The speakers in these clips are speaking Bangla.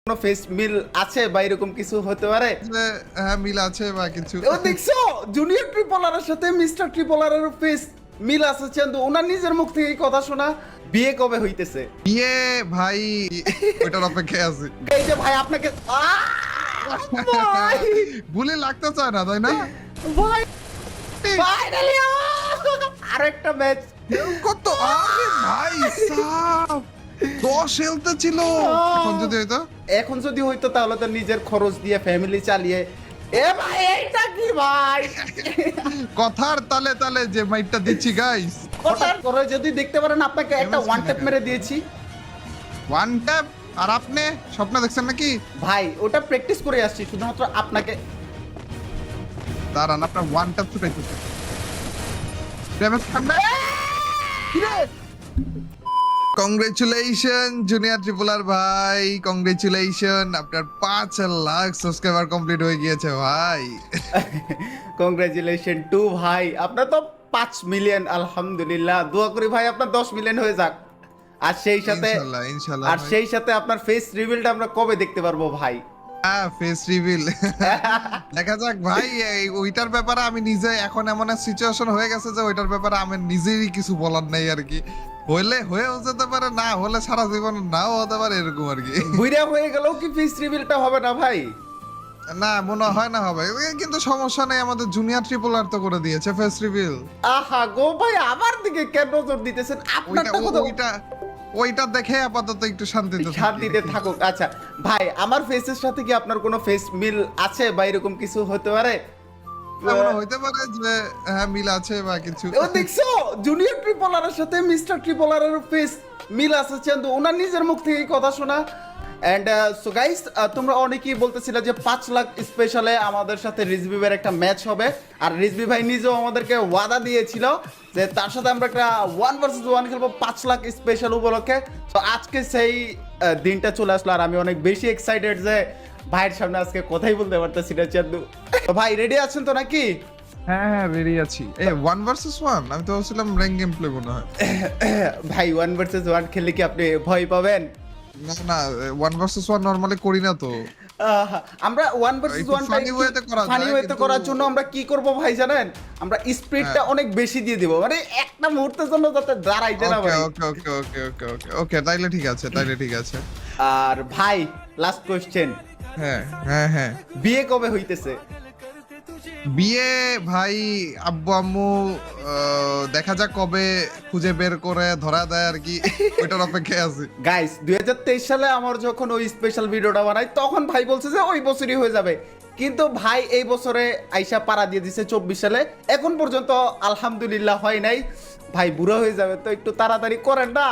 কোনো ফেস মিল আছে বা এরকম কিছু হতে পারে? হ্যাঁ, মিল আছে বা কিছু। ও দেখছো জুনিয়র ট্রিপলারের সাথে মিস্টার ট্রিপলারের ফেস মিল আছে। চান্দু ওনার নিজের মুখ থেকে এই কথা শোনা। বিয়ে কবে হইতেছে? বিয়ে ভাই ওইটার অপেক্ষায় আছে। এই যে ভাই আপনাকে ভাই ভুলে লাগতে চায় না তাই না? ভাই ফাইনালি আরেকটা ম্যাচ কত আরে ভাই সাব 10 হেলতে ছিল। এখন যদি হইতো তাহলে তো নিজের খরচ দিয়ে ফ্যামিলি চালিয়ে এ ভাই এইটা কি ভাই কথার তালে তালে যে মাইটটা দিচ্ছি গাইস। কথার করে যদি দেখতে পারেন আপনাকে একটা ওয়ান ট্যাপ মেরে দিয়েছি। ওয়ান ট্যাপ আর আপনি স্বপ্ন দেখছেন নাকি? ভাই ওটা প্র্যাকটিস করে আসছি শুধুমাত্র আপনাকে। দাঁড়ান আপনার ওয়ান ট্যাপ ছুটাইতেছে। ড্যামেজ খাবে। কংগ্রেচুলেশন জুনিয়র ট্রিপলার ভাই, কংগ্রেচুলেশন আপনার 5 লাখ সাবস্ক্রাইবার কমপ্লিট হয়ে গিয়েছে ভাই। কংগ্রেচুলেশন টু ভাই, আপনার তো 5 মিলিয়ন। আলহামদুলিল্লাহ, দোয়া করি ভাই আপনার 10 মিলিয়ন হয়ে যাক। আর সেই সাথে ইনশাআল্লাহ আর সেই সাথে আপনার ফেস রিভিলটা আমরা কবে দেখতে পারবো ভাই? হ্যাঁ, ফেস রিভিল দেখা যাক ভাই। ওইটার ব্যাপারে আমি নিজে এখন এমন এক সিচুয়েশন হয়ে গেছে যে ওইটার ব্যাপারে আমি নিজেরই কিছু বলার নাই আর কি। হয়েও যেতে পারে, না হলে সারা জীবন নাও হতে পারে, এরকম আর কি। বুইড়া হয়ে গেলেও কি ফেস রিভিলটা হবে না ভাই? না মনে হয় না হবে, কিন্তু সমস্যা নেই, আমাদের জুনিয়র ট্রিপলার তো করে দিয়েছে ফেস রিভিল। আহা গো ভাই, আমার দিকে কেন নজর দিতেছেন? আপনারটা কত ওইটা দেখে আপাতত একটু শান্তিতে থাকুক। আচ্ছা ভাই, আমার ফেসের সাথে কি আপনার কোনো ফেস মিল আছে বা এরকম কিছু হতে পারে? এমন হইতে পারে যে হ্যাঁ, মিল আছে বা কিছু। ও দেখছো জুনিয়র ট্রিপলারের সাথে মিস্টার ট্রিপলারের ফেস মিল আছে। চান্দু ওনার নিজের মুখ থেকে এই কথা শোনা। এন্ড সো গাইস, তোমরা অনেকেই বলতেছিলে যে 5 লাখ স্পেশালে আমাদের সাথে রিজভি ভাইয়ের একটা ম্যাচ হবে। আর রিজভি ভাই নিজেও আমাদেরকে ওয়াদা দিয়েছিল যে তার সাথে আমরা একটা 1 ভার্সেস 1 খেলবো 5 লাখ স্পেশাল উপলক্ষে। তো আজকে সেই দিনটা চলে আসলো আর আমি অনেক বেশি এক্সাইটেড যে ভাইয়ের সামনে আজকে কথাই বলতে পারতেছি না। চান্দু তো ভাই রেডি আছেন তো নাকি? হ্যাঁ রেডি আছি। 1 ভার্সেস 1 আমি তো ভাবছিলাম র্যাঙ্ক গেম প্লে মনে হয়। ভাই 1 ভার্সেস 1 খেললে কি আপনি ভয় পাবেন? না 1 ভার্সেস 1 নরমালি করি না তো। আমরা 1 ভার্সেস 1 ফানি ওয়েতে করার জন্য আমরা কি করব ভাই জানেন? আমরা স্পিডটা অনেক বেশি দিয়ে দিব, মানে একটা মুহূর্তের জন্য যাতে দাঁড়াইতে না ভাই। ওকে তাইলে ঠিক আছে। আর ভাই লাস্ট কোশ্চেন, হ্যাঁ বিয়ে কবে হইতেছে? বিয়ে ভাই আব্বু আম্মু দেখা যাক কবে খুঁজে বের করে ধরা দেয় আর কি, ওইটার অপেক্ষায় আছি। গাইস 2023 সালে আমার যখন ওই স্পেশাল ভিডিওটা বানাই তখন ভাই বলছে যে ওই বছরই হয়ে যাবে, কিন্তু ভাই এই বছরে আইসা পাড়া দিয়ে দিছে 24 সালে। এখন পর্যন্ত আলহামদুলিল্লাহ হয় নাই। ভাই বুড়ো হয়ে যাবে, তো একটু তাড়াতাড়ি করেন না।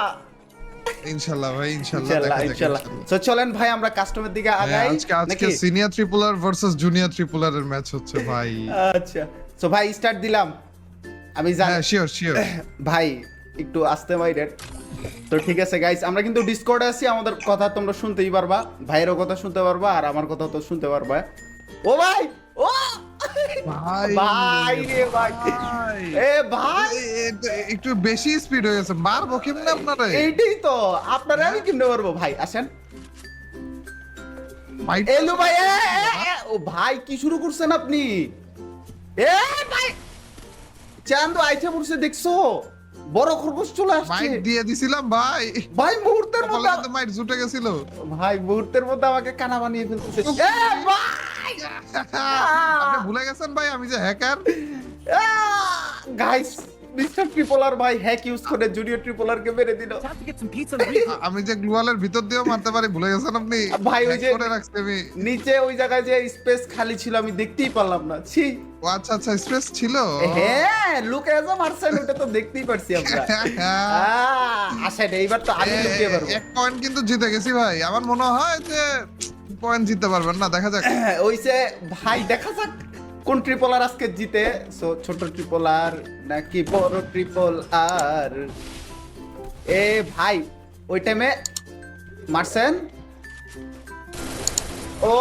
ইনশাআল্লাহ ভাই, ইনশাআল্লাহ। সো চলেন ভাই আমরা কাস্টমের দিকে আগাই। আজকে সিনিয়র ট্রিপলার ভার্সেস জুনিয়র ট্রিপলারের ম্যাচ হচ্ছে ভাই। আচ্ছা সো ভাই স্টার্ট দিলাম আমি জানি। হ্যাঁ শিওর ভাই একটু আস্তে মাইরেন তো। ঠিক আছে গাইস, আমরা কিন্তু ডিসকর্ডে আছি, আমাদের কথা তোমরা শুনতেই পারবা, ভাইয়েরও কথা শুনতে পারবা আর আমার কথা তো শুনতে পারবা। ও ভাই ও ভাই রে ভাই, এ ভাই একটু বেশি স্পিড হয়ে গেছে, মারবো কেমনে আপনারা? এইটাই তো আপনারা আমি কেমনে পারবো ভাই? আসেন এলো ভাই। ও ভাই কি শুরু করছেন আপনি? এ ভাই চান্দু আইছে পড়ছে দেখছো? বড় খরগোশ চলে আসছে। মাইক দিয়ে দিছিলাম ভাই। ভাই মুহূর্তের মধ্যে মাইক জুটে গেছিল। ভাই মুহূর্তের মধ্যে আমাকে কানা বানিয়ে ফেলতেছে। এ ভাই আপনি ভুলে গেছেন ভাই আমি যে হ্যাকার। গাইস মিস্টার ট্রিপলার ভাই হ্যাক ইউজ করে জুনিয়র ট্রিপলার কে মেরে দিল। আমি যে গ্লুয়ালের ভিতর দিয়েও মারতে পারি, ভুলে গেছেন আপনি? ভাই ওই যে করে রাখছি আমি নিচে ওই জায়গায় যে স্পেস খালি ছিল আমি দেখতেই পারলাম না। ছি ও আচ্ছা স্পেস ছিল। হ্যাঁ লুক এজ আ মারছেন, ওটা তো দেখতেই পারছি আমরা। আসেন এইবার তো আমি লুকিয়ে পারবো। এক পয়েন্ট কিন্তু জিতে গেছি ভাই, আমার মনে হয় যে পয়েন্ট জিততে পারবেন না, দেখা যাক। ওইসে ভাই দেখা যাক কোন ট্রিপলার আজকে জিতে। সো ছোট ট্রিপলার নাকি বড় ট্রিপলার? এ ভাই ওই টাইমে মারছেন ও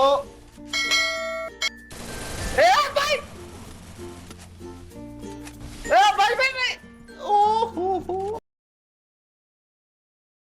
এ ভাই এ ভাই ভাই ও হো হো